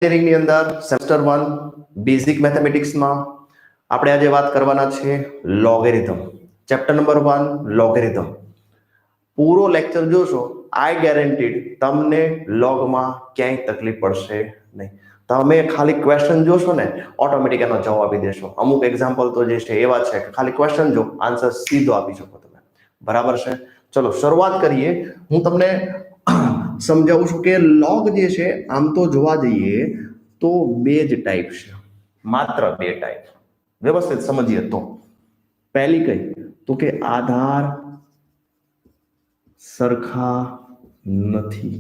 ની અંદર semester 1 basic mathematics માં આપણે આજે વાત કરવાના છે લોગેરિધમ. Chapter number 1 logarithm. પૂરો લેક્ચર જોશો, આઈ ગેરંટીડ તમને લોગમાં ક્યાંય તકલીફ પડશે નહીં. તમે ખાલી ક્વેશ્ચન જોશો ને ઓટોમેટિક એનો જવાબ આપી દેશો. અમુક એક્ઝામ્પલ તો જે છે એવા છે કે ખાલી ક્વેશ્ચન જો આન્સર સીધો આપી શકો તમે. બરાબર છે? ચલો શરૂઆત કરીએ. હું તમને સમજાવું છું કે લોગ જે છે આમ તો જોવા જઈએ તો બે જ ટાઈપ છે, માત્ર બે ટાઈપ. વ્યવસ્થિત સમજીએ તો પહેલી કઈ તો કે આધાર સરખા નથી.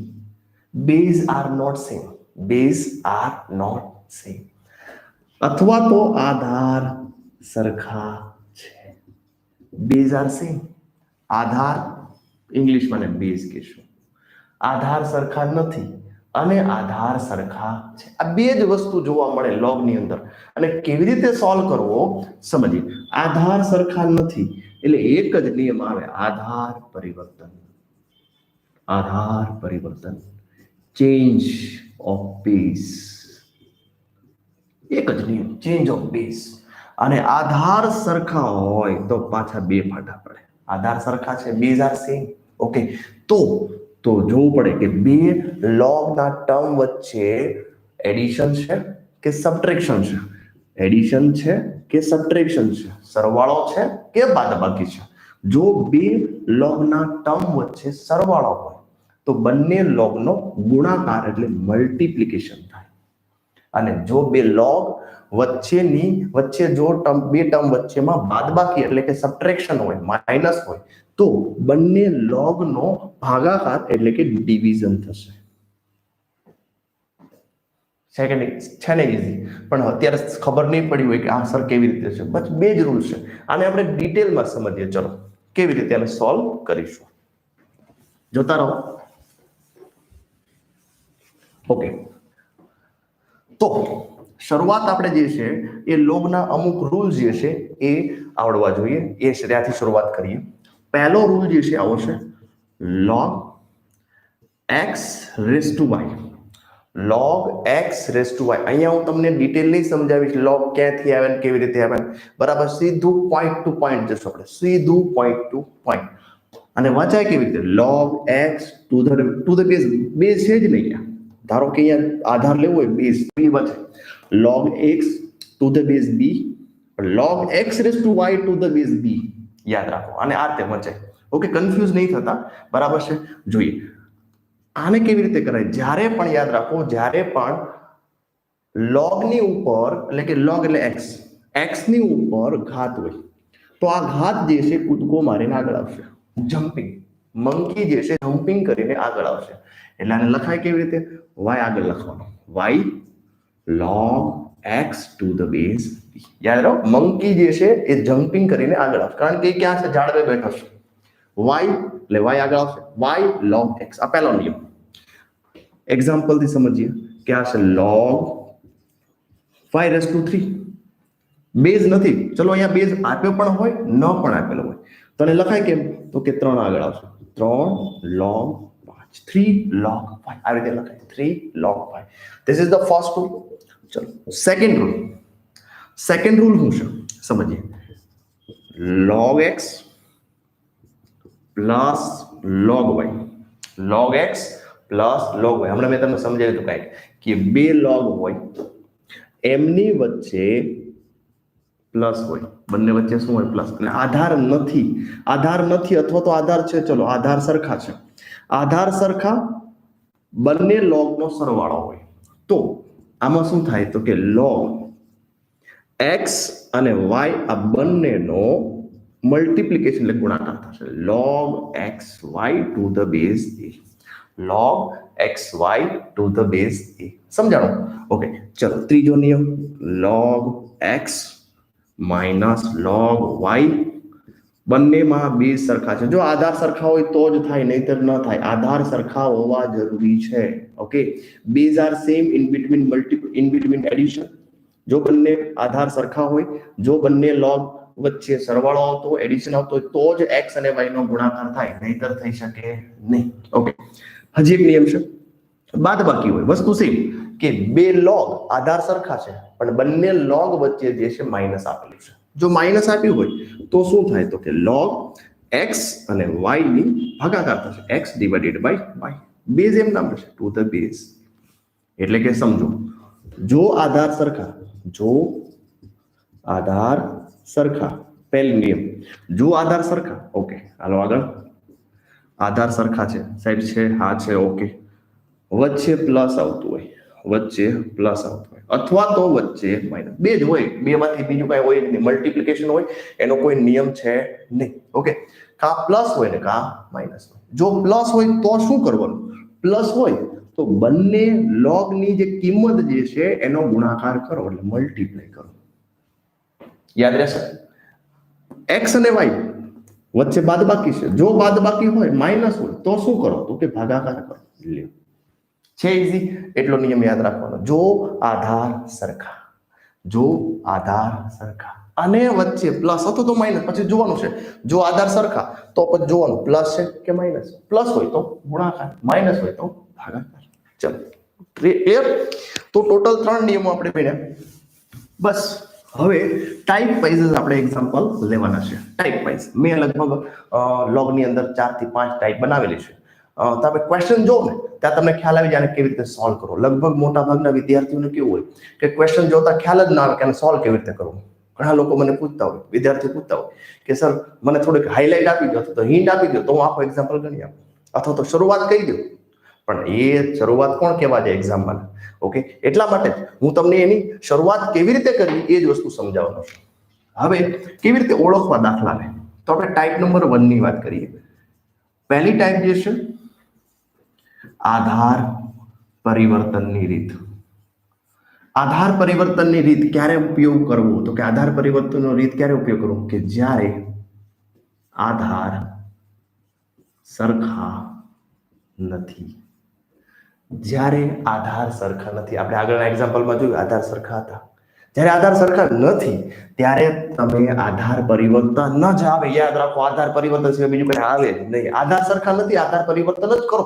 Base are not same. Base are not same. અથવા તો આધાર સરખા છે. Base are same. આધાર ઇંગ્લિશમાં ને બેઝ કહેશું. આધાર સરખા નથી અને આધાર સરખા છે. આ બે જ વસ્તુ જોવા મળે લોગની અંદર. અને કેવી રીતે સોલ્વ કરવો સમજીએ. આધાર સરખા નથી એટલે એક જ નિયમ આવે, આધાર પરિવર્તન. આધાર પરિવર્તન, ચેન્જ ઓફ બેઝ. એક જ નિયમ, ચેન્જ ઓફ બેઝ. અને આધાર સરખા હોય તો પાછા બે ફાટા પડે. આધાર સરખા છે, બેઝ આર સેમ. ઓકે, તો જોવું પડે કે બે લોગના ટર્મ વચ્ચે એડિશન છે કે સબટ્રેક્શન છે. એડિશન છે કે સબટ્રેક્શન છે. સરવાળો છે કે બાદબાકી છે. જો બે લોગના ટર્મ વચ્ચે સરવાળો હોય તો બંને લોગનો ગુણાકાર એટલે મલ્ટીપ્લિકેશન થાય. અને જો બે લોગ વચ્ચે જો બે ટર્મ વચ્ચેમાં બાદબાકી એટલે કે સબટ્રેક્શન હોય, માઇનસ હોય, તો બંને લોગનો ભાગાકાર એટલે કે ડિવિઝન થશે. છે ને ઈઝી? પણ અત્યારે ખબર નહીં પડી હોય કે આન્સર કેવી રીતે છે. બસ બે જ રૂલ છે. આને આપણે ડિટેલમાં સમજીએ. ચલો કેવી રીતે આને સોલ્વ કરીશું, જોતા રહો. ઓકે, તો શરૂઆત આપણે જે છે એ લોગના અમુક રૂલ જે છે એ આવડવા જોઈએ. એ ત્યાંથી શરૂઆત કરીએ. પહેલો રૂલ જે છે આવો છે, log x raised to y. log x raised to y. અહીંયા હું તમને ડિટેલ નહીં સમજાવીશ log ક્યાંથી આવે ને કેવી રીતે આવે. બરાબર, સીધું પોઈન્ટ ટુ પોઈન્ટ જશું આપણે. સીધું પોઈન્ટ ટુ પોઈન્ટ. અને વાંચાય કેવી રીતે? log x two the base. Base છે જ નહીં. ધારો કે અહીંયા આધાર લેવો હોય, બેઝ બી વચ્ચે log x two the base b, log x raised to y two the base b. યાદ રાખો. અને આ તે વચ્ચે. ઓકે, કન્ફ્યુઝ નહીં થતા. બરાબર છે? જોઈએ આને કેવી રીતે કરાય. જ્યારે પણ યાદ રાખો, જ્યારે પણ લોગની ઉપર એટલે કે લોગ એટલે x ની ઉપર ઘાત હોય તો આ ઘાત જે છે કૂદકો મારીને આગળ આવશે. જમ્પિંગ, મંકી જે છે જમ્પિંગ કરીને આગળ આવશે. એટલે આને લખાય કેવી રીતે? y આગળ લખવાનો, y log x two the base b. યાદ રાખો, મંકી જે છે એ જમ્પિંગ કરીને આગળ આવશે, કારણ કે ક્યાં છે? ઝાડવે બેઠો છે. y એટલે y આગળ આવશે, y log x. આ પહેલો નિયમ. એક્ઝામ્પલ થી સમજીએ કે આ છે log 5 raised to 3. બેઝ નથી. ચલો અહીંયા બેઝ આપ્યો પણ હોય, ન પણ આપેલો હોય તો એને લખાય કેમ? તો કે 3 આગળ આવશે. 3 log 5, 3 log 5. આ રીતે લખાય, 3 log 5. This is the first rule. ચલો સેકન્ડ રૂલ. સેકન્ડ રૂલ શું છે સમજીએ. log x plus log y. log x plus log y. હમણાં મેં તમને સમજાવ્યું હતું કાંઈક કે બે log હોય, એમની વચ્ચે પ્લસ હોય. બંને વચ્ચે શું હોય? પ્લસ. અને આધાર નથી અથવા તો આધાર છે. ચલો આધાર સરખા છે. આધાર સરખા બંને લોગનો સરવાળો હોય તો આમાં શું થાય? તો કે log x અને y આ બંનેનો મલ્ટીપ્લિકેશન એટલે ગુણાકાર થશે. log xy to the base a. log xy to the base a. સમજાણો? ઓકે, ચલો ત્રીજો નિયમ, log x minus log y. બંનેમાં બેઝ સરખા છે. જો આધાર સરખા હોય તો જ થાય, નહીતર ન થાય. આધાર સરખા હોવા જરૂરી છે. Okay, base are same in between addition. જો બંને આધાર સરખા હોય, જો બંને log વચ્ચે સરવાળો આવતો હોય, એડિશન આવતો હોય તો જ x અને y નો ગુણાકાર થાય, નહીતર થઈ શકે નહીં. ઓકે, હજી એક નિયમ છે, બાદબાકી હોય, વસ્તુ સેમ. કે બે લોગ આધાર સરખા છે પણ બંને લોગ વચ્ચે જે છે માઇનસ આપેલું છે. જો માઇનસ આપ્યું હોય તો શું થાય તો કે લોગ x અને y ની ભાગાકાર થશે, x divided by y. Base એમ નામ છે ટુ ધ બેઝ. એટલે કે સમજો, જો આધાર સરખા, જો આધાર સરખા, પહેલો નિયમ, જો આધાર સરખા, ઓકે હાલો આગળ. આધાર સરખા છે સાહેબ, છે હા છે, ઓકે. વચ્ચે પ્લસ આવતું હોય, વચ્ચે પ્લસ આવતું હોય અથવા તો વચ્ચે માઇનસ, બે જ હોય, બે માંથી બીજું કઈ હોય નહીં. મલ્ટિપ્લિકેશન હોય એનો કોઈ નિયમ છે નહીં. ઓકે, કા પ્લસ હોય ને કા માઇનસ હોય. જો પ્લસ હોય તો શું કરવાનું? પ્લસ હોય તો બંને લોગની જે કિંમત જે છે એનો ગુણાકાર કરો એટલે મલ્ટીપ્લાય કરો. યાદ રહેશે. x અને y વચ્ચે બાદબાકી છે, જો બાદબાકી હોય માઇનસ હોય તો શું કરો તો કે ભાગાકાર કરો. લ્યો છે ઈઝી, એટલો નિયમ યાદ રાખવાનો. જો આધાર સરખા, જો આધાર સરખા અને વચ્ચે પ્લસ અથવા તો માઇનસ, પછી જોવાનું છે જો આધાર સરખા તો પછી જોવાનું પ્લસ છે કે માઇનસ. પ્લસ હોય તો ગુણાકાર, માઇનસ હોય તો ભાગાકાર. ચલો ક્લિયર. તો ટોટલ 3 નિયમો આપણે ભણ્યા. બસ હવે ટાઈપ વાઇઝ આપણે એક્ઝામ્પલ લેવાના છે. ટાઈપ વાઇઝ મેં લગભગ લોગ ની અંદર 4 થી 5 ટાઈપ બનાવેલી છે. તમે ક્વેશ્ચન જો ને ત્યાં તમને ખ્યાલ આવી જાય કેવી રીતે સોલ્વ કરો. લગભગ મોટા ભાગના વિદ્યાર્થીઓને કેવું હોય કે ક્વેશ્ચન જોતા ખ્યાલ જ ના આવે કે આને સોલ્વ કેવી રીતે કરવું. ઘણા લોકો મને પૂછતા હોય, વિદ્યાર્થીઓ પૂછતા હોય કે સર મને થોડીક હાઇલાઇટ આપી દો તો હિન્ટ આપી દો તો હું આખો એક્ઝામ્પલ ગણી આપું, અથવા તો શરૂઆત કહી દઉં. પણ એ શરૂઆત કોણ કહેવા જાય એક્ઝામમાં? ઓકે, એટલા માટે હું તમને એની શરૂઆત કેવી રીતે કરવી એ જ વસ્તુ સમજાવવાનો છું. હવે કેવી રીતે ઓળખવા દાખલાને, તો આપણે ટાઈપ નંબર 1 ની વાત કરીએ. પહેલી ટાઈપ જે છે આધાર પરિવર્તનની રીત. આધાર પરિવર્તનની રીત ક્યારે ઉપયોગ કરવો? તો કે આધાર પરિવર્તનનો રીત ક્યારે ઉપયોગ કરવો? કે જ્યારે આધાર સરખા નથી. જ્યારે આધાર સરખા નથી. આપણે આગળના એક્ઝામ્પલમાં જોયું આધાર સરખા હતા. જ્યારે આધાર સરખા નથી ત્યારે તમે આધાર પરિવર્તન ન જ આવે. યાદ રાખો, આધાર પરિવર્તન સિવાય બીજું કઈ આવે જ નહીં. આધાર સરખા નથી, આધાર પરિવર્તન જ કરો.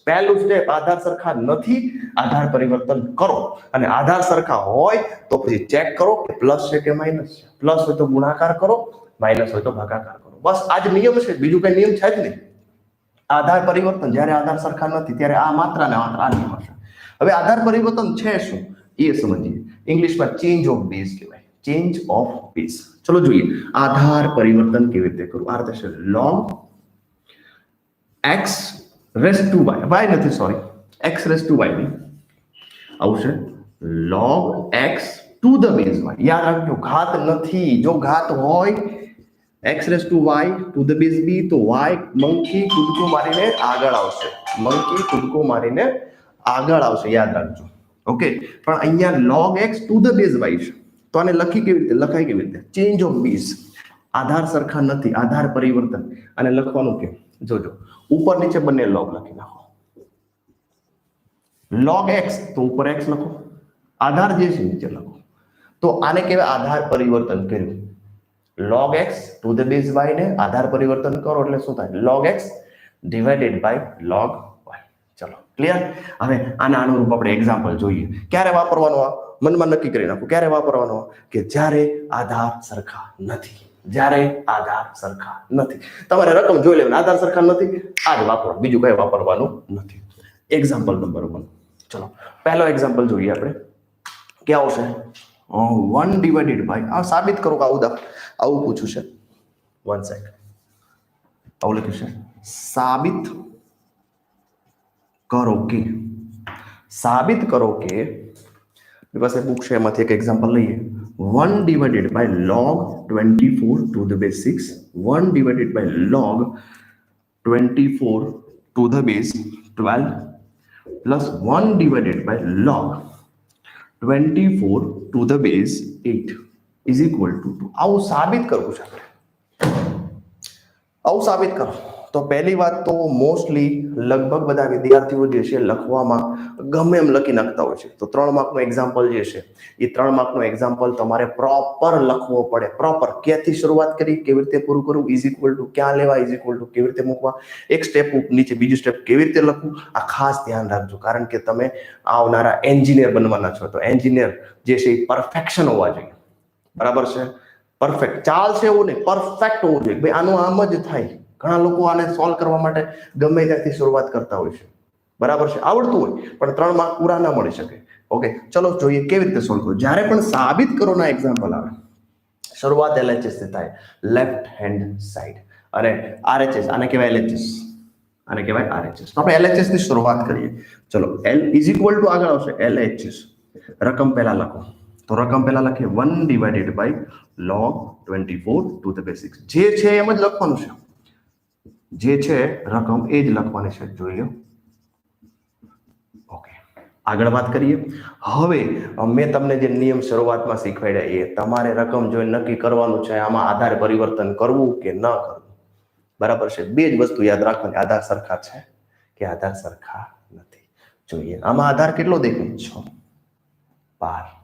પહેલું સ્ટેપ, આધાર સરખા નથી, આધાર પરિવર્તન કરો. અને આધાર સરખા હોય તો પછી ચેક કરો કે પ્લસ છે કે માઇનસ છે. પ્લસ હોય તો ગુણાકાર કરો, માઇનસ હોય તો ભાગાકાર કરો. બસ આ જ નિયમ છે, બીજું કઈ નિયમ છે જ નહીં. આધાર પરિવર્તન, જ્યારે આધાર સરખા નથી ત્યારે આ માત્ર ને માત્ર આ નિયમ હશે. હવે આધાર પરિવર્તન છે શું એ સમજીએ. ઇંગ્લિશમાં ચેન્જ ઓફ બેઝ કહેવાય, ચેન્જ ઓફ બેઝ. ચલો જોઈએ આધાર પરિવર્તન કેવી રીતે કરવું. આ થશે log x raise to y, y નથી sorry, x raise to y ની આવશે log x two the base y. યાદ રાખજો ઘાત નથી. જો ઘાત હોય x raise to y two the base b તો y મંકી કૂદકો મારીને આગળ આવશે, મંકી કૂદકો મારીને આગળ આવશે. યાદ રાખજો. ઓકે, પણ અહીંયા log x two the base y છે તો આને લખી કેવી રીતે લખાય? કેવી રીતે? Change of base. આધાર સરખા નથી, આધાર પરિવર્તન. અને લખવાનું કેમ જોજો, ઉપર નીચે બંને log લખી નાખો. log x તો ઉપર x લખો, આધાર જે છે નીચે લખો. તો આને કહેવાય આધાર પરિવર્તન કર્યું. log x two the base y ને આધાર પરિવર્તન કરો એટલે શું થાય? log x divided by log y. ચલો ક્લિયર. હવે આના અનુરૂપ આપણે એક્ઝામ્પલ જોઈએ. ક્યારે વાપરવાનો? આ મનમાં નક્કી કરી નાખો ક્યારે વાપરવાનો? કે જ્યારે આધાર સરખા નથી. જ્યારે આધાર સરખા નથી. તમારે રકમ જોઈ લેવાની, આધાર સરખા નથી આ જ વાપરો, બીજું કઈ વાપરવાનું નથી. Example number 1. ચલો પહેલો એક્ઝામ્પલ જોઈએ આપણે. ક્યાં આવશે? 1 ડિવાઇડેડ બાય, આ સાબિત કરો કે આવું પૂછ્યું છે. 1 સેકન્ડ, આવું લખ્યું છે સાબિત કરો કે, સાબિત કરો કે. मेरे पास बुक है एमांथी एक एग्जांपल लईए. 1 divided by log 24 to the base 6, 1 divided by log 24 to the base 12 plus 1 divided by log 24 to the base 8 is equal to 2. આવું સાબિત કરવું છે આપણે. આવું સાબિત કરો તો પહેલી વાત તો મોસ્ટલી લગભગ બધા વિદ્યાર્થીઓ જે છે લખવામાં ગમે એમ લખી નાખતા હોય છે. તો 3 માર્કનું એક્ઝામ્પલ જે છે એ 3 માર્કનું એક્ઝામ્પલ તમારે પ્રોપર લખવો પડે. પ્રોપર ક્યાંથી શરૂઆત કરી, કેવી રીતે પૂરું કરવું, ઇઝ ઇક્વલ ટુ ક્યાં લેવા, ઇઝ ઇક્વલ ટુ કેવી રીતે મૂકવા, એક સ્ટેપ નીચે બીજું સ્ટેપ કેવી રીતે લખવું, આ ખાસ ધ્યાન રાખજો. કારણ કે તમે આવનારા એન્જિનિયર બનવાના છો. તો એન્જિનિયર જે છે એ પરફેક્શન હોવા જોઈએ. બરાબર છે? પરફેક્ટ ચાલશે એવું નહીં, પરફેક્ટ હોવું જોઈએ. ભાઈ આનું આમ જ થાય. ઘણા લોકો આને સોલ્વ કરવા માટે ગમે ત્યાંથી શરૂઆત કરતા હોય છે. બરાબર છે? આવડતું હોય પણ 3 માર્ક પૂરા ના મળી શકે. ઓકે, ચલો જોઈએ કેવી રીતે સોલ્વ કરવું. જ્યારે પણ સાબિત કરોના એક્ઝામ્પલ આવે, શરૂઆત LHS થી થાય, લેફ્ટ હેન્ડ સાઈડ. અને RHS આને કહેવાય LHS, આને કહેવાય RHS. તો આપણે LHS થી શરૂઆત કરીએ. ચલો, L ઇઝ ઇક્વલ ટુ આગળ આવશે LHS. રકમ પહેલા લખો. તો રકમ પહેલા લખીએ 1 divided by log 24 to the base 6. જે છે એમ જ લખવાનું છે. જે છે રકમ એ જ લખવાની છે. જોઈ લો. ઓકે, આગળ વાત કરીએ. હવે મેં તમને જે નિયમ શરૂઆતમાં શીખવાડ્યા એ તમારે રકમ જોઈને નક્કી કરવાનું છે આમાં આધાર પરિવર્તન કરવું કે ન કરવું. બરાબર છે? બે જ વસ્તુ યાદ રાખવાની, આધાર સરખા છે કે આધાર સરખા નથી. જોઈએ આમાં આધાર કેટલો દેખાય? 6, 12,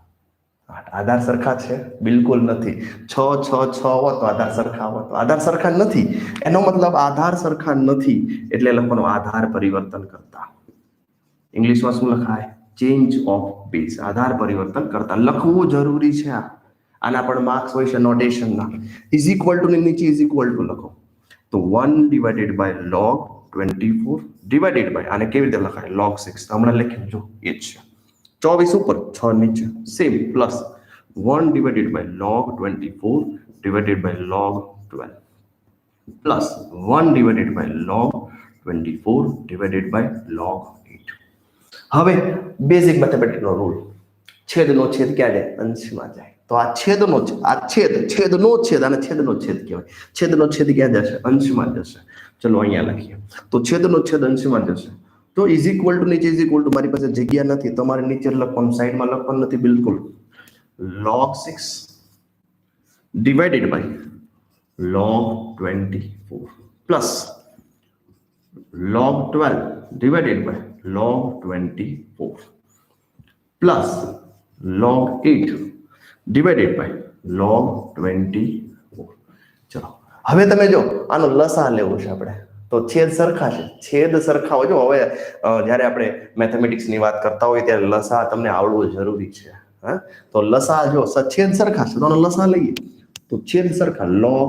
8. આધાર સરખા છે? બિલકુલ નથી. 6, 6, 6 હોત તો આધાર સરખા હોત. આધાર સરખા નથી એનો મતલબ આધાર સરખા નથી એટલે લખવાનું આધાર પરિવર્તન કરતા. ઇંગ્લિશમાં શું લખાય? Change of base. આધાર પરિવર્તન કરતા લખવું જરૂરી છે. આના પણ માર્ક્સ હોય છે નોટેશનના. ઇઝ ઇક્વલ ટુ ની નીચે ઇઝ ઇક્વલ ટુ લખો. તો 1 divided by log 24 divided by આને કેવી રીતે લખાય? log 6. હમણાં લખ્યું જો એ જ છે. 24 ઉપર 6 નીચે same plus 1 divided by log 24 divided by log 12 plus 1 divided by log 24 divided by log 8. હવે બેઝિક મેથેમેટિક્સનો રૂલ, છેદનો છેદ ક્યાં જાય? અંશમાં જાય. તો આ છેદનો છેદનો છેદ અને છેદનો છેદ કહેવાય. છેદનો છેદ ક્યાં જશે? અંશમાં જશે. ચલો અહીંયા લખીએ. તો છેદનો છેદ અંશમાં જશે. તો ઇઝ ઇક્વલ ટુ નીચે ઇઝ ઇક્વલ ટુ મારી પાસે જગ્યા નથી, તમારે નીચે લખવાનું, સાઈડમાં લખવાનું નથી બિલકુલ. log 6 divided by log 24 plus log 12 divided by log 24 plus log 8 divided by log 24. ચલો હવે તમે જો આનો લસા લેવો છે આપણે, તો છેદ સરખા છે. છેદ સરખા હોય. જો હવે જ્યારે આપણે મેથેમેટિક્સની વાત કરતા હોય ત્યારે લસા તમને આવડવું જરૂરી છે. હા, તો લસા જો છેદ સરખા છે તો લસા લઈએ. તો છેદ સરખા log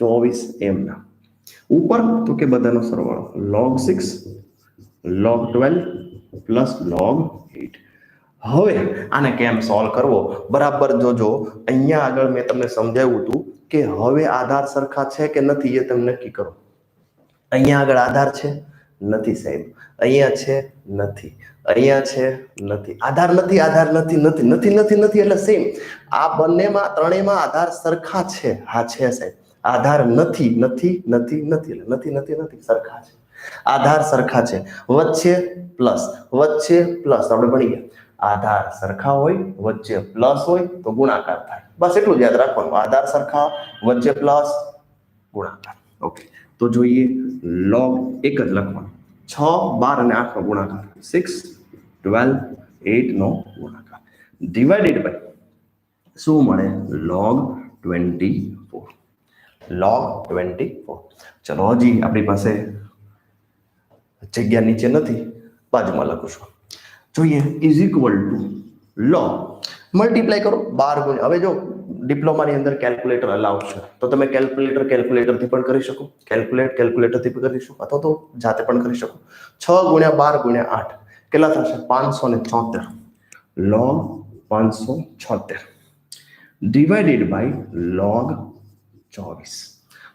24 m ના ઉપર તો કે બધાનો સરવાળો log 6 log 12 પ્લસ log 8. હવે આને કેમ સોલ્વ કરવો? બરાબર જોજો. અહીંયા આગળ મેં તમને સમજાવ્યું હતું કે હવે આધાર સરખા છે કે નથી એ તમે નક્કી કરો. અહીંયા આગળ આધાર છે? નથી સાહેબ. અહીંયા છે? નથી. અહીંયા છે? નથી. આધાર નથી, આધાર નથી, નથી, નથી, નથી, નથી એટલે સેમ. આ બંનેમાં ત્રણેયમાં આધાર સરખા છે. હા છે સાહેબ. આધાર નથી, નથી, નથી, નથી એટલે નથી, નથી, નથી સરખા છે. આધાર સરખા છે. વચ્ચે પ્લસ, વચ્ચે પ્લસ. આપણે ભણી ગયા આધાર સરખા હોય, વચ્ચે પ્લસ હોય તો ગુણાકાર થાય. બસ એટલું જ યાદ રાખવાનું. આધાર સરખા, વચ્ચે પ્લસ, ગુણાકાર. ઓકે, તો જોઈએ log એક જ લખવાનું. 6, 12 અને 8 નો ગુણાકાર, 6, 12, 8 નો ગુણાકાર ડિવાઇડેડ બાય શું મળે? log 24. log 24. ચલો હજી આપણી પાસે જગ્યા નીચે નથી, બાજુમાં લખું છું. જોઈએ is equal two log multiply કરો 12 ગુણ્યા. હવે જો ડિપ્લોમાની અંદર કેલ્ક્યુલેટર અલાઉડ છે તો તમે કેલ્ક્યુલેટરથી પણ કરી શકો, કેલ્ક્યુલેટરથી પણ કરી શકો, અથવા તો જાતે પણ કરી શકો. 6 ગુણ્યા 12 ગુણ્યા 8 કેટલા થશે? 576. log 576 divided by log 24.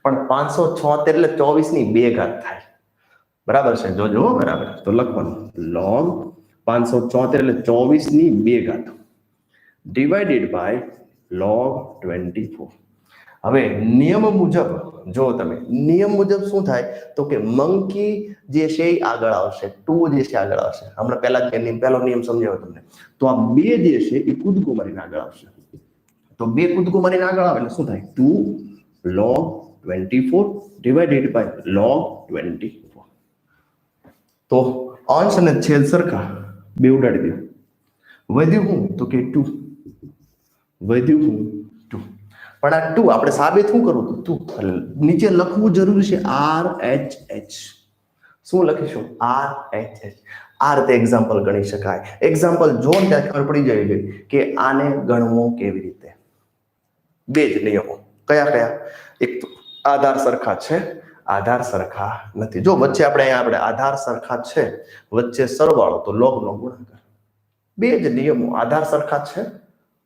પણ 576 એટલે 24 ની 2 ઘાત થાય. બરાબર છે? જોજો બરાબર. તો લખવાનું log 574 એટલે 24 ની 2 ઘાત ડિવાઇડેડ બાય log 24. હવે નિયમ મુજબ જો તમે નિયમ મુજબ શું થાય તો કે મંકી જે છે એ આગળ આવશે, 2 જે છે આગળ આવશે. હમણાં પહેલો નિયમ સમજાવ્યો તમને. તો આ 2 જે છે એ કૂદકો મારીને આગળ આવશે. તો 2 કૂદકો મારીને આગળ આવે એટલે શું થાય? 2 log 24 ડિવાઇડેડ બાય log 24. તો અંશ અને છેદ સરખા બે ઉડાડી દો. વધ્યું હું તો કે 2, વધ્યું હું 2. પણ આ 2 આપણે સાબિત શું કરવું તો 2 નીચે લખવું જરૂરી છે RHH. શું લખીશું RHH. આ રીતે એક્ઝામ્પલ ગણી શકાય. એક્ઝામ્પલ જો ત્યાં ખબર પડી જાય કે આને ગણવું કેવી રીતે. બે જ નિયમો કયા કયા? એક તો આધાર સરખા છે, આધાર સરખા નથી. જો વચ્ચે આપણે આધાર સરખા છે, વચ્ચે સરવાળો તો log નો ગુણાકાર. બે જ નિયમો. આધાર સરખા છે,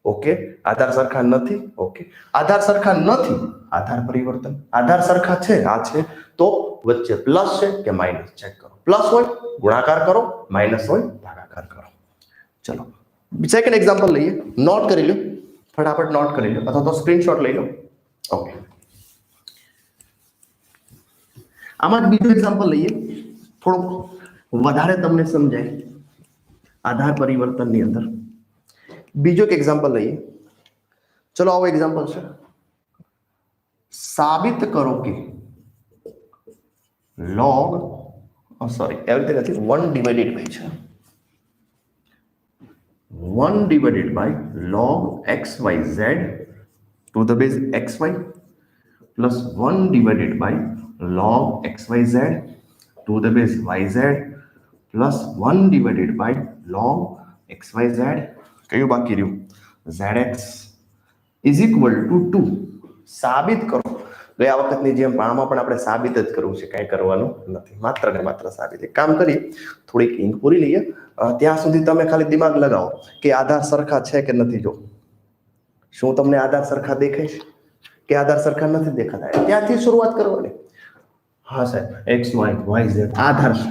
ઓકે. આધાર સરખા નથી, ઓકે. આધાર સરખા નથી, આધાર પરિવર્તન. આધાર સરખા છે, આ છે તો વચ્ચે પ્લસ છે કે માઇનસ ચેક કરો. પ્લસ હોય ગુણાકાર કરો, માઇનસ હોય ભાગાકાર કરો. ચલો સેકન્ડ એક્ઝામ્પલ લઈએ. નોટ કરી લો, ફટાફટ નોટ કરી લો અથવા તો સ્ક્રીનશોટ લઈ લો. ઓકે, આમાં જ બીજું એક્ઝામ્પલ લઈએ, થોડુંક વધારે તમને સમજાય આધાર પરિવર્તનની અંદર. બીજો એક એક્ઝામ્પલ લઈએ. ચલો આવો એક્ઝામ્પલ છે. સાબિત કરો કે log સોરી એવી રીતે નથી, 1 ડિવાઇડેડ બાય છે 1 divided by log xyz to the base xy plus 1 divided by log xyz to the base yz plus 1 divided by log xyz કયું બાકી રહ્યું zx is equal to 2. સાબિત કરો. ગયા વખતની જેમ આમાં પણ આપણે સાબિત જ કરવું છે, કાંઈ કરવાનું નથી, માત્ર ને માત્ર સાબિત. એક કામ કરીએ, થોડીક ઇંક પૂરી લઈએ. ત્યાં સુધી તમે ખાલી દિમાગ લગાવો કે આધાર સરખા છે કે નથી. જો શું તમને આધાર સરખા દેખાય છે કે આધાર સરખા નથી દેખાતા? ત્યાંથી શરૂઆત કરવાની. હા સાહેબ, એક્સ વાય ઝેડ આધાર છે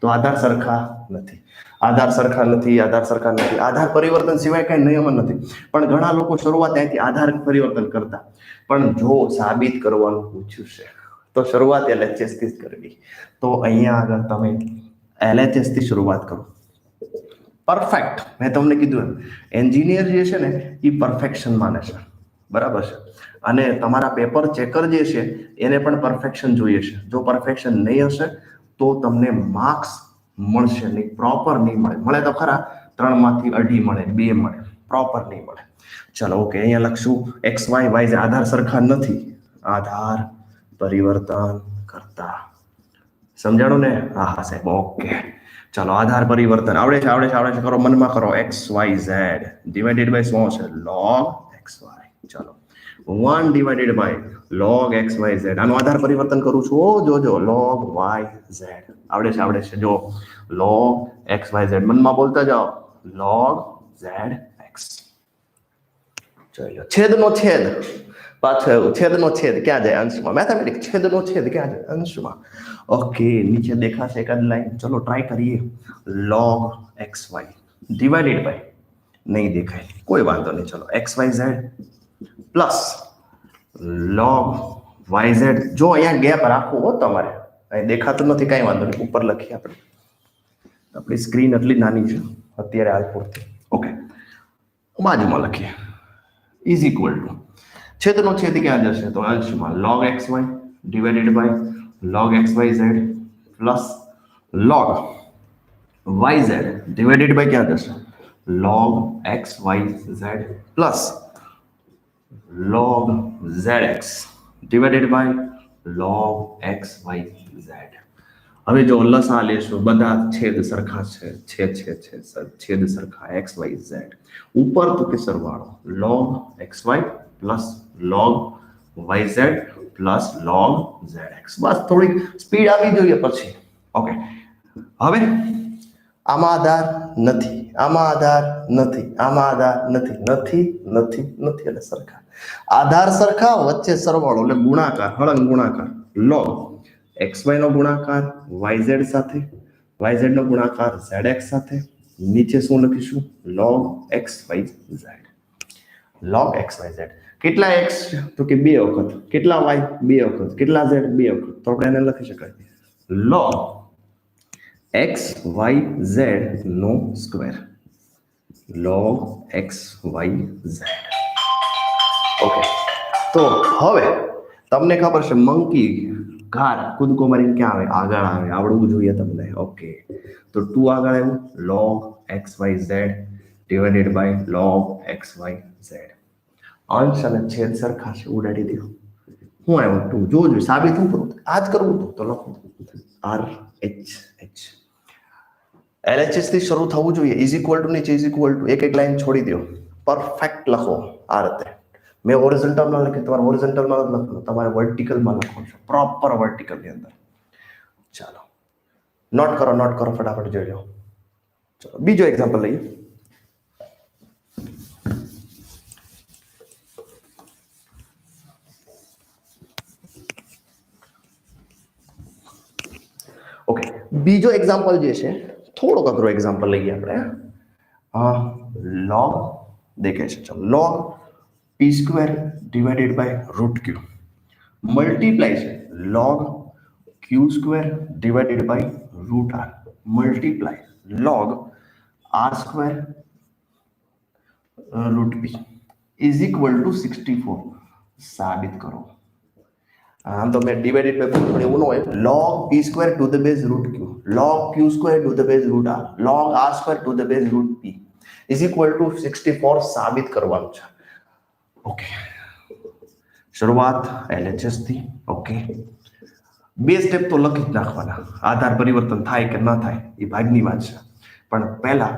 તો આધાર સરખા નથી, આધાર સરખા નથી, આધાર સરખા નથી. આધાર પરિવર્તન સિવાય કઈ નિયમ નથી. પણ ઘણા લોકો શરૂઆત ત્યાંથી આધાર પરિવર્તન કરતા. પણ જો સાબિત કરવાનું પૂછ્યું છે તો શરૂઆત LHS થી જ કરવી. તો અહીંયા આગળ તમે LHS થી શરૂઆત કરો. પરફેક્ટ. મેં તમને કીધું એન્જિનિયર જે છે ને એ પરફેક્શન માને છે, બરાબર છે. અને તમારા પેપર ચેકર જે છે એને પણ પરફેક્શન જોઈએ છે. જો પરફેક્શન નહીં હશે તો તમને માર્ક્સ મળશે નહીં, પ્રોપર નહીં મળે. મળે તો ખરા 3 માંથી 2.5 મળે, 2 મળે, પ્રોપર નહીં મળે. ચલો ઓકે, અહીંયા લખશું એક્સ વાય જે આધાર સરખા નથી, આધાર પરિવર્તન કરતા. સમજાણો ને? હા સાહેબ, ઓકે. ચલો આધાર પરિવર્તન આવડે છે, આવડે છે, આવડે છે. કરો, મનમાં કરો. X y z divided by શું છે? log xy. ચલો 1 ડિવાઇડેડ બાય log xyz. આનું આધાર પરિવર્તન કરું છું. ઓ જોજો, log yz. આવડે છે, આવડે છે. જો log xyz મનમાં બોલતા જાઓ, log zx. જોઈ લો, છેદનો છેદ પાછો છેદનો છેદ ક્યાં જાય? અંશમાં. મેથેમેટિક્સ છેદનો છેદ ક્યાં જાય? અંશમાં. ઓકે, નીચે દેખાશે એકાદ લાઈન. ચલો ટ્રાય કરીએ. log xy ડિવાઇડેડ બાય, નહીં દેખાય, કોઈ વાંધો નહીં. ચલો xyz પ્લસ log yz. જો અહીંયા ગેપ રાખવો હો તમારે, અહીં દેખાતું નથી, કાંઈ વાંધો નહીં, ઉપર લખીએ આપણે. આપણી સ્ક્રીન એટલી નાની છે અત્યારે હાલ પૂરતી. ઓકે, બાજુમાં લખીએ ઇઝ ઇક્વલ ટુ છેદનો છેદ ક્યાં જશે? તો અંશમાં log xy divided by log xyz plus log yz divided by ક્યાં જશે? log xyz plus log zx divided by log xyz. હવે જો લસા લેશો, બધા છેદ સરખા છે, છેદ સરખા xyz. ઉપર તો કે સરવાળો log xy plus log yz plus log zx. બસ થોડી સ્પીડ આવી જોઈએ પછી. ઓકે, હવે આમાં આધાર નથી, આમાં આધાર નથી, આમાં આધાર નથી, નથી નથી નથી એટલે સરખા. આધાર સરખા, વચ્ચે સરવાળો એટલે ગુણાકાર, હળંગ ગુણાકાર. log xy નો ગુણાકાર yz સાથે, yz નો ગુણાકાર zx સાથે. નીચે શું લખીશું? log xyz. log xyz. કેટલા x તો કે 2 વખત, કેટલા y 2 વખત, કેટલા z 2 વખત. તો આપણે એને લખી શકાય log xyz નો સ્ક્વેર. log xyz. ઓકે, તો હવે તમને ખબર છે મંકી ઘાત કૂદકો મારીને ક્યાં આવે? આગળ આવે. આવડવું જોઈએ તમને. ઓકે, તો 2 આગળ આવ્યું log xyz divided by log xyz. અંશ અને છેદ સરખા છે, ઉડાડી દો. હું આવ્યું 2. જોજો સાબિત હું કરું, આ જ કરવું હતું તો લખો RHH. LHS થી શરૂ થવું જોઈએ. ઇઝ ઇક્વલ ટુ નીચે ઇઝ ઇક્વલ ટુ એક લાઈન છોડી દો. પરફેક્ટ લખો આ રીતે. મેં હોરિઝોન્ટલમાં લખ્યું, તમારે હોરિઝોન્ટલમાં લખવાનું, તમારે વર્ટિકલમાં લખવાનું છે, પ્રોપર વર્ટિકલની અંદર. ચાલો નોટ કરો ફટાફટ જોઈ લો. ચલો બીજો એક્ઝામ્પલ લઈએ. ઓકે, બીજો એક્ઝામ્પલ જે છે થોડોક અઘરો એક્ઝામ્પલ લઈએ આપણે. log દેખાય છે, ચલો log p² divided by √q multiply છે log q² divided by √r multiply log r² √p is equal to 64. સાબિત કરો. આમ તો મેં ડિવાઇડેડ બાય પણ એવું ન હોય. log p² two the base √q log q² two the base √r log r² two the base √p is equal to 64 સાબિત કરવાનું છે. ઓકે, શરૂઆત LHS થી. ઓકે, 2 સ્ટેપ તો લખી જ નાખવાના. આધાર પરિવર્તન થાય કે ન થાય એ ભાગની વાત છે, પણ પહેલા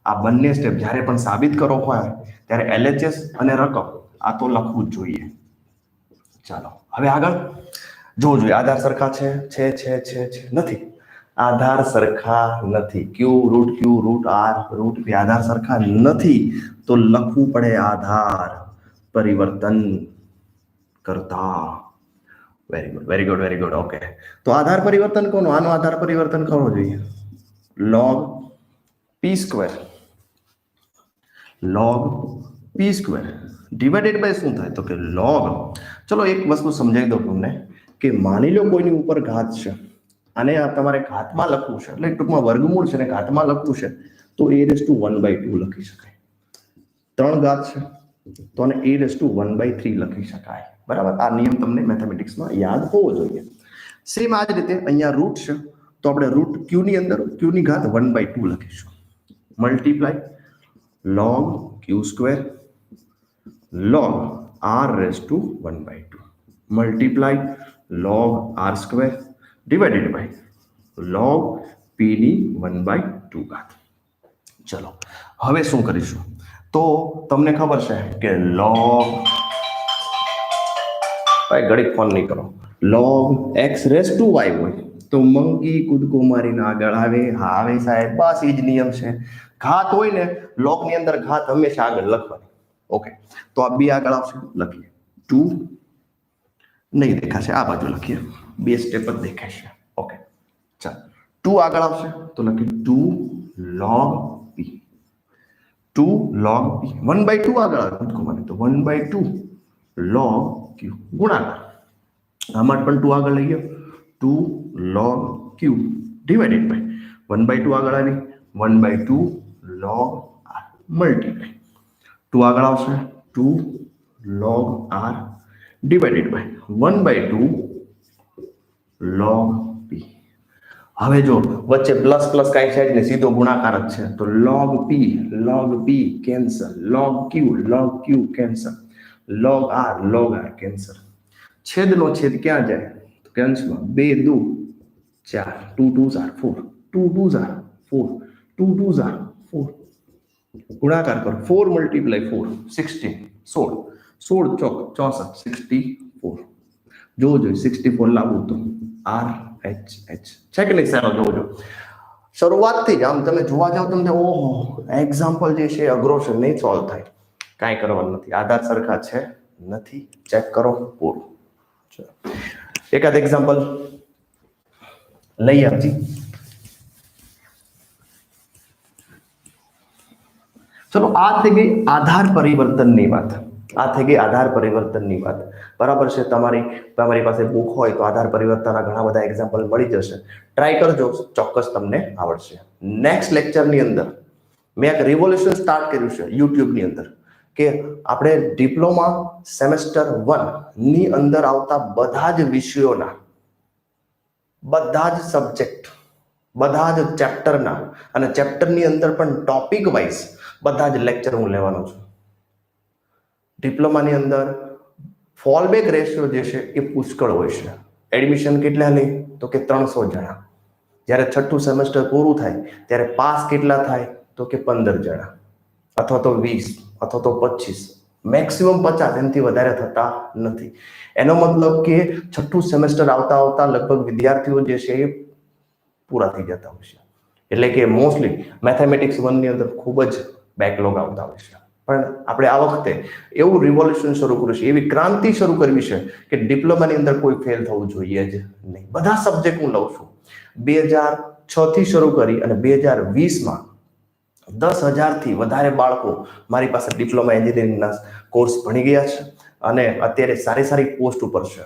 આ બંને સ્ટેપ જ્યારે પણ સાબિત કરો હોય ત્યારે LHS અને રકમ આ તો લખવું જ જોઈએ. ચાલો હવે આગળ જોવું જોઈએ. આધાર સરખા છે નથી. આધાર સરખા નથી. q √r √p આધાર સરખા નથી તો લખવું પડે આધાર પરિવર્તન કરતા. Very good. ઓકે, તો આધાર પરિવર્તન કોનો? આનો આધાર પરિવર્તન કરવો જોઈએ. log p² ડિવાઇડેડ બાય શું થાય તો કે log. ચલો એક વસ્તુ સમજાવી દઉં તમને કે માની લો કોઈની ઉપર ઘાત છે અને આ તમારે ઘાતમાં લખવું છે, એટલે ટૂંકમાં વર્ગમૂળ છે ને ઘાતમાં લખવું છે તો a⁻1/2 લખી શકાય. 3 ઘાત છે તો આને a⁻1/3 લખી શકાય. બરાબર, આ નિયમ તમને મેથેમેટિક્સમાં યાદ હોવો જોઈએ. સેમ આ જ રીતે અહીંયા રૂટ છે તો આપણે રૂટ q ની અંદર q ની ઘાત 1/2 લખીશું. Multiply log q² log r⁻1/2 multiply log r² divided by log p ની 1/2 ઘાત. ચલો હવે શું કરીશું તો તમને ખબર છે કે log ભાઈ ઘડીક ફોન નહીં કરો. log x⁻y હોય તો મંકી કૂદકો મારીને આગળ આવે. હા આવે સાહેબ, બસ એ જ નિયમ છે. ઘાત હોય ને log ની અંદર ઘાત હંમેશા આગળ લખવાની. ઓકે, તો આ 2 આગળ આવશે, લખીએ 2 નહીં દેખાશે, આ બાજુ લખીએ. 2 સ્ટેપ જ દેખાશે. ઓકે ચાલો 2 આગળ આવશે તો લખીએ 2 log p 1/2 આગળ આવે કૂદકો મારી તો 1/2 log q ગુણાકાર. આમાં પણ 2 આગળ લઈએ 2 log q ડિવાઇડેડ બાય 1/2 આગળ આવી 1/2 log r મલ્ટીપ્લાય 2 આગળ આવશે 2 log r divided by 1/2 log p. હવે જો વચ્ચે પ્લસ કાંઈ છે ને સીધો ગુણાકાર જ છે તો log p cancel, log q cancel, log r cancel. છેદનો છેદ ક્યાં જાય તો કેન્સલમાં 2 2 4 2 2 4 2 2 4 2 2 4 ગુણાકાર કરો 4 મલ્ટીપ્લાય 4 16 16 ચોક 64 64. જોજો 64 લાવવું તો RHH છે કે નહીં? સારો જોજો. શરૂઆતથી જ આમ તમે જોવા જાવ તમને ઓહો એક્ઝામ્પલ જે છે અઘરો છે, નહીં સોલ્વ થાય. કાંઈ કરવાનું નથી, આધાર સરખા છે નથી, ચેક કરો પૂરું. એકાદ એક્ઝામ્પલ લઈ આપજી. ચલો આ થઈ ગઈ આધાર પરિવર્તનની વાત. બરાબર છે. તમારી પાસે બુક હોય તો આધાર પરિવર્તનના ઘણા બધા એક્ઝામ્પલ મળી જશે. ટ્રાય કરજો, ચોક્કસ તમને આવડશે. નેક્સ્ટ લેક્ચરની અંદર મેં એક રિવોલ્યુશન સ્ટાર્ટ કર્યું છે યુટ્યુબની અંદર. કે આપણે ડિપ્લોમા સેમેસ્ટર 1 ની અંદર આવતા બધા જ વિષયોના બધા જ સબ્જેક્ટ બધા જ ચેપ્ટરના અને ચેપ્ટરની અંદર પણ ટોપિક વાઇઝ બધા જ લેક્ચર હું લેવાનો છું. ડિપ્લોમાની અંદર ફોલબેક રેશિયો જે છે એ પુષ્કળ હોય છે. એડમિશન કેટલા લે તો કે 300 જણા. જ્યારે છઠ્ઠું સેમેસ્ટર પૂરું થાય ત્યારે પાસ કેટલા થાય તો કે 15 જણા અથવા તો 20 અથવા તો 25, મેક્સિમમ 50, એનાથી વધારે થતા નથી. એનો મતલબ કે છઠ્ઠું સેમેસ્ટર આવતા આવતા લગભગ વિદ્યાર્થીઓ જે છે એ પૂરા થઈ જતા હોય છે. એટલે કે મોસ્ટલી મેથેમેટિક્સ 1 ની અંદર ખૂબ જ બેકલોગ આવતા હોય છે. પણ આપણે આ વખતે એવું રિવોલ્યુશન શરૂ કર્યું છે, એવી ક્રાંતિ શરૂ કરવી છે કે ડિપ્લોમાની અંદર કોઈ ફેલ થવું જોઈએ જ નહીં. બધા સબ્જેક્ટ હું લઉં છું. 2006 થી શરૂ કરી અને 2020માં 10,000 થી વધારે બાળકો મારી પાસે ડિપ્લોમા એન્જિનિયરિંગના કોર્સ ભણી ગયા છે અને અત્યારે સારી સારી પોસ્ટ ઉપર છે.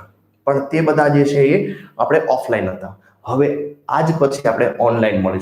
પણ તે બધા જે છે એ આપણે ઓફલાઈન હતા. હવે આજ પછી આપણે ઓનલાઈન મળીશું.